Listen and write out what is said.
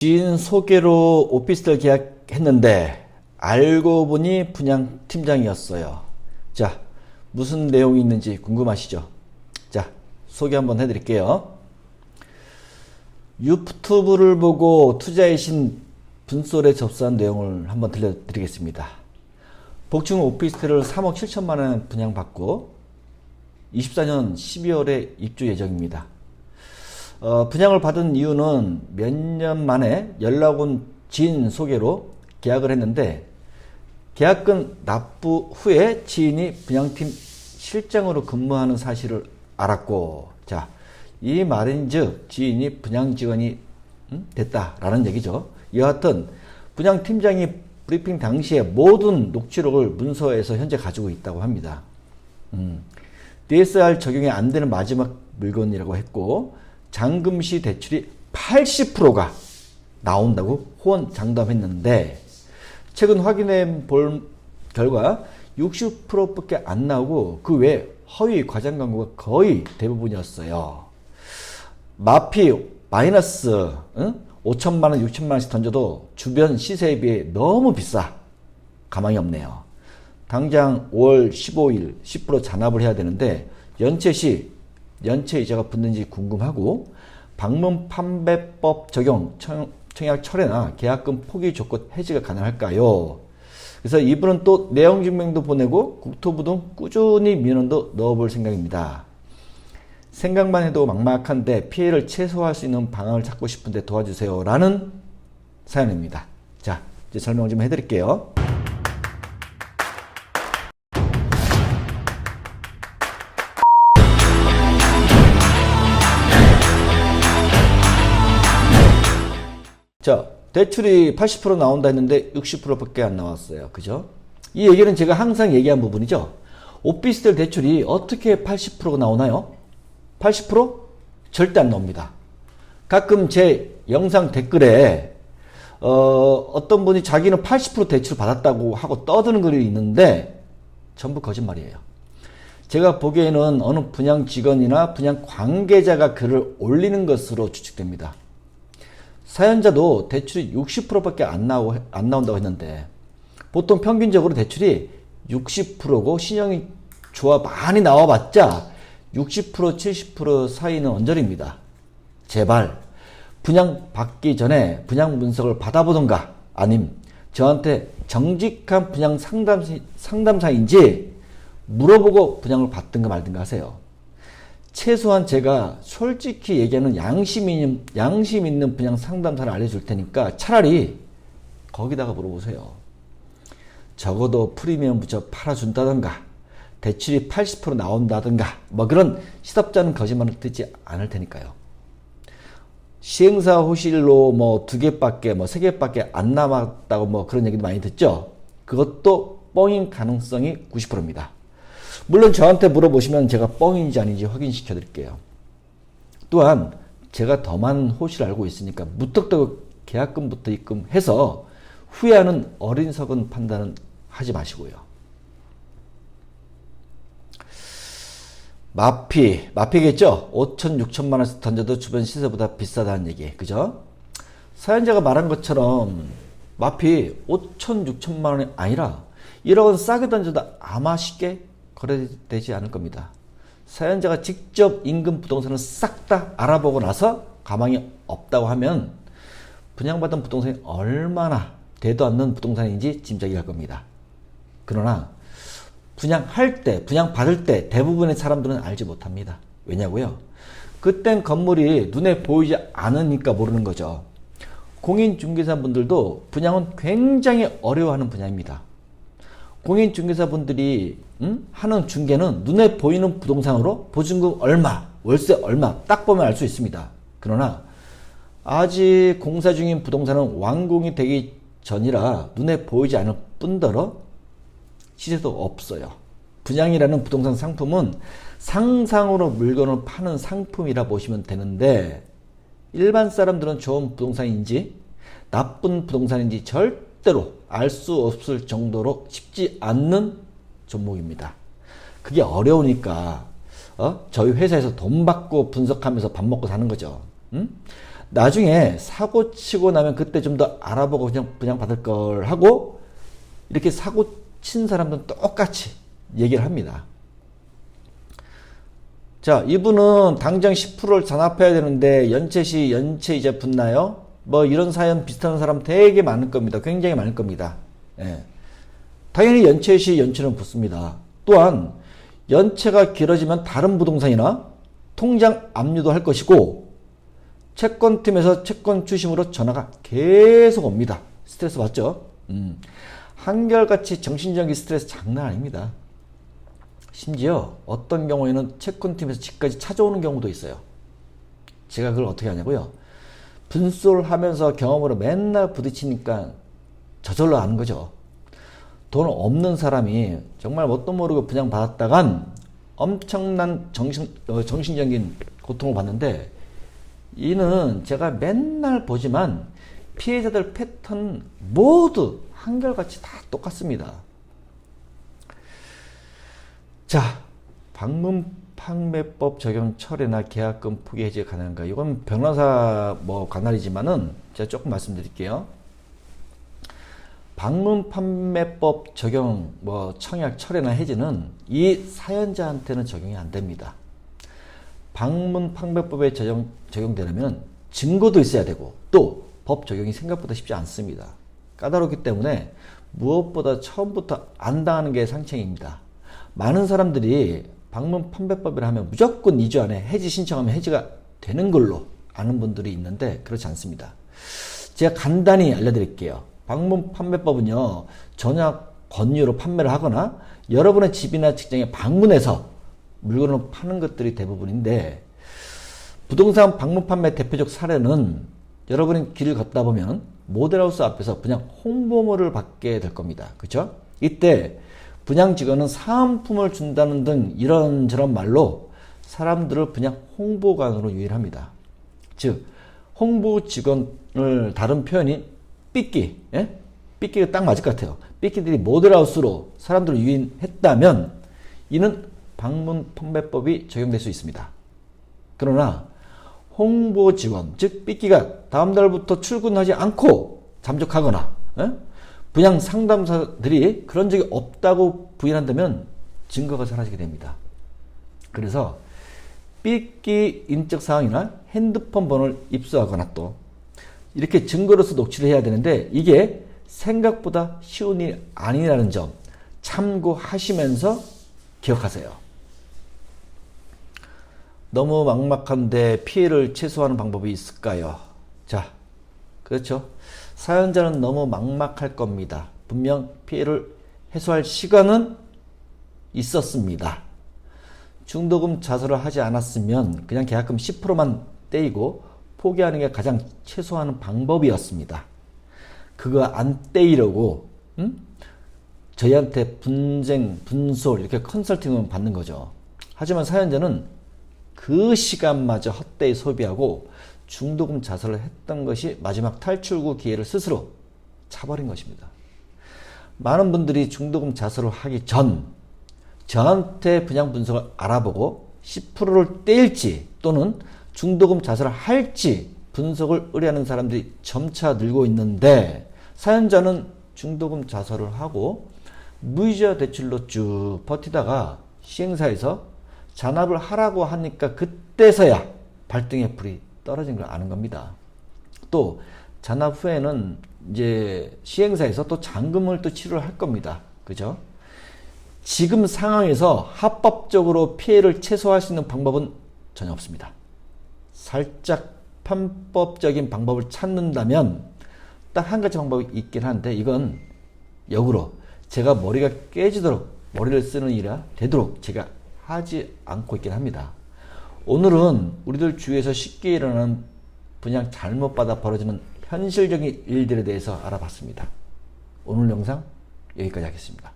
지인 소개로 오피스텔 계약했는데 알고 보니 분양 팀장이었어요. 자, 무슨 내용이 있는지 궁금하시죠? 자, 소개 한번 해드릴게요. 유튜브를 보고 투자의 신 분솔에 접수한 내용을 한번 들려드리겠습니다. 복층 오피스텔을 3억 7천만 원 분양받고 24년 12월에 입주 예정입니다. 분양을 받은 이유는 몇 년 만에 연락 온 지인 소개로 계약을 했는데 계약금 납부 후에 지인이 분양팀 실장으로 근무하는 사실을 알았고, 자, 이 말인즉 지인이 분양 직원이 됐다라는 얘기죠. 이와 같은 분양팀장이 브리핑 당시에 모든 녹취록을 문서에서 현재 가지고 있다고 합니다. DSR 적용이 안 되는 마지막 물건이라고 했고, 잔금시 대출이 80%가 나온다고 호언장담했는데 최근 확인해 볼 결과 60%밖에 안 나오고 그 외 허위 과장 광고가 거의 대부분이었어요. 마피 마이너스 5천만원 6천만원씩 던져도 주변 시세에 비해 너무 비싸. 가망이 없네요. 당장 5월 15일 10% 잔압을 해야 되는데 연체 시 연체 이자가 붙는지 궁금하고, 방문 판매법 적용 청약 철회나 계약금 포기 조건 해지가 가능할까요? 그래서 이분은 또 내용 증명도 보내고 국토부 등 꾸준히 민원도 넣어볼 생각입니다. 생각만 해도 막막한데 피해를 최소화할 수 있는 방안을 찾고 싶은데 도와주세요 라는 사연입니다. 자, 이제 설명 좀 해드릴게요. 자, 대출이 80% 나온다 했는데 60%밖에 안 나왔어요. 그죠? 이 얘기는 제가 항상 얘기한 부분이죠. 오피스텔 대출이 어떻게 80%가 나오나요? 80%? 절대 안 나옵니다. 가끔 제 영상 댓글에 어떤 분이 자기는 80% 대출 받았다고 하고 떠드는 글이 있는데 전부 거짓말이에요. 제가 보기에는 어느 분양 직원이나 분양 관계자가 글을 올리는 것으로 추측됩니다. 사연자도 대출이 60%밖에 안 나온다고 했는데 보통 평균적으로 대출이 60%고 신용이 좋아 많이 나와봤자 60% 70% 사이는 언저리입니다. 제발 분양 받기 전에 분양 분석을 받아보던가 아님 저한테 정직한 분양 상담사인지 물어보고 분양을 받든가 말든가 하세요. 최소한 제가 솔직히 얘기하는 양심 있는 분양 상담사를 알려줄 테니까 차라리 거기다가 물어보세요. 적어도 프리미엄 붙여 팔아준다던가 대출이 80% 나온다던가 뭐 그런 시덥잖은 거짓말을 듣지 않을 테니까요. 시행사 호실로 뭐 2개밖에 뭐 3개밖에 안 남았다고 뭐 그런 얘기도 많이 듣죠. 그것도 뻥인 가능성이 90%입니다. 물론 저한테 물어보시면 제가 뻥인지 아닌지 확인시켜 드릴게요. 또한 제가 더 많은 호실을 알고 있으니까 무턱대고 계약금부터 입금해서 후회하는 어리석은 판단은 하지 마시고요. 마피겠죠? 5천 6천만 원씩 던져도 주변 시세보다 비싸다는 얘기, 그죠? 사연자가 말한 것처럼 마피 5천 6천만 원이 아니라 1억 원 싸게 던져도 아마 쉽게 거래되지 않을 겁니다. 사연자가 직접 인근 부동산을 싹 다 알아보고 나서 가망이 없다고 하면 분양받은 부동산이 얼마나 되도 않는 부동산인지 짐작이 갈 겁니다. 그러나 분양할 때, 분양받을 때 대부분의 사람들은 알지 못합니다. 왜냐고요? 그땐 건물이 눈에 보이지 않으니까 모르는 거죠. 공인중개사분들도 분양은 굉장히 어려워하는 분야입니다. 공인중개사분들이 하는 중개는 눈에 보이는 부동산으로 보증금 얼마, 월세 얼마 딱 보면 알 수 있습니다. 그러나 아직 공사 중인 부동산은 완공이 되기 전이라 눈에 보이지 않을 뿐더러 시세도 없어요. 분양이라는 부동산 상품은 상상으로 물건을 파는 상품이라 보시면 되는데 일반 사람들은 좋은 부동산인지 나쁜 부동산인지 절대로 알 수 없을 정도로 쉽지 않는 종목입니다. 그게 어려우니까 저희 회사에서 돈 받고 분석하면서 밥 먹고 사는 거죠. 나중에 사고 치고 나면 그때 좀 더 알아보고 그냥 분양받을 걸 하고, 이렇게 사고 친 사람들은 똑같이 얘기를 합니다. 자, 이분은 당장 10%를 잔압해야 되는데 연체시 연체이자 붙나요? 뭐 이런 사연 비슷한 사람 되게 많을 겁니다. 굉장히 많을 겁니다. 예. 당연히 연체시 연체는 붙습니다. 또한 연체가 길어지면 다른 부동산이나 통장 압류도 할 것이고, 채권팀에서 채권 추심으로 전화가 계속 옵니다. 스트레스 받죠? 한결같이 정신적인 스트레스 장난 아닙니다. 심지어 어떤 경우에는 채권팀에서 집까지 찾아오는 경우도 있어요. 제가 그걸 어떻게 하냐고요? 분솔하면서 경험으로 맨날 부딪히니까 저절로 아는 거죠. 돈 없는 사람이 정말 뭣도 모르고 분양받았다간 엄청난 정신적인 고통을 받는데, 이는 제가 맨날 보지만 피해자들 패턴 모두 한결같이 다 똑같습니다. 자, 방문 판매법 적용 철회나 계약금 포기 해지 가능한가? 이건 변호사 관할이지만은 제가 조금 말씀드릴게요. 방문 판매법 적용 청약 철회나 해지는 이 사연자한테는 적용이 안 됩니다. 방문 판매법에 적용되려면 증거도 있어야 되고, 또 법 적용이 생각보다 쉽지 않습니다. 까다롭기 때문에 무엇보다 처음부터 안 당하는 게 상책입니다. 많은 사람들이 방문 판매법이라 하면 무조건 2주 안에 해지 신청하면 해지가 되는 걸로 아는 분들이 있는데, 그렇지 않습니다. 제가 간단히 알려드릴게요. 방문 판매법은요, 전약 권유로 판매를 하거나 여러분의 집이나 직장에 방문해서 물건을 파는 것들이 대부분인데, 부동산 방문 판매 대표적 사례는 여러분이 길을 걷다 보면 모델하우스 앞에서 분양 홍보물을 받게 될 겁니다. 그렇죠? 이때 분양 직원은 사은품을 준다는 등 이런저런 말로 사람들을 분양 홍보관으로 유인합니다. 즉, 홍보 직원을 다른 표현이 삐끼, 예? 삐끼가 딱 맞을 것 같아요. 삐끼들이 모델하우스로 사람들을 유인했다면 이는 방문 판매법이 적용될 수 있습니다. 그러나 홍보 직원, 즉 삐끼가 다음 달부터 출근하지 않고 잠적하거나, 예? 분양 상담사들이 그런 적이 없다고 부인한다면 증거가 사라지게 됩니다. 그래서 삐끼 인적 사항이나 핸드폰 번호를 입수하거나 또 이렇게 증거로서 녹취를 해야 되는데, 이게 생각보다 쉬운 일이 아니라는 점 참고하시면서 기억하세요. 너무 막막한데 피해를 최소화하는 방법이 있을까요? 자, 그렇죠. 사연자는 너무 막막할 겁니다. 분명 피해를 해소할 시간은 있었습니다. 중도금 자수를 하지 않았으면 그냥 계약금 10%만 떼이고 포기하는 게 가장 최소화하는 방법이었습니다. 그거 안 떼이려고 저희한테 분솔 이렇게 컨설팅을 받는 거죠. 하지만 사연자는 그 시간마저 헛되이 소비하고 중도금 자수를 했던 것이 마지막 탈출구 기회를 스스로 차버린 것입니다. 많은 분들이 중도금 자수를 하기 전 저한테 분양 분석을 알아보고 10%를 떼일지 또는 중도금 자수를 할지 분석을 의뢰하는 사람들이 점차 늘고 있는데, 사연자는 중도금 자수를 하고 무이자 대출로 쭉 버티다가 시행사에서 잔압을 하라고 하니까 그때서야 발등에 불이 떨어진 걸 아는 겁니다. 또 잔압 후에는 이제 시행사에서 또 잔금을 또 치료를 할 겁니다. 그죠? 지금 상황에서 합법적으로 피해를 최소화할 수 있는 방법은 전혀 없습니다. 살짝 편법적인 방법을 찾는다면 딱 한 가지 방법이 있긴 한데, 이건 역으로 제가 머리가 깨지도록 머리를 쓰는 일이라 되도록 제가 하지 않고 있긴 합니다. 오늘은 우리들 주위에서 쉽게 일어나는 분양 잘못 받아 벌어지는 현실적인 일들에 대해서 알아봤습니다. 오늘 영상 여기까지 하겠습니다.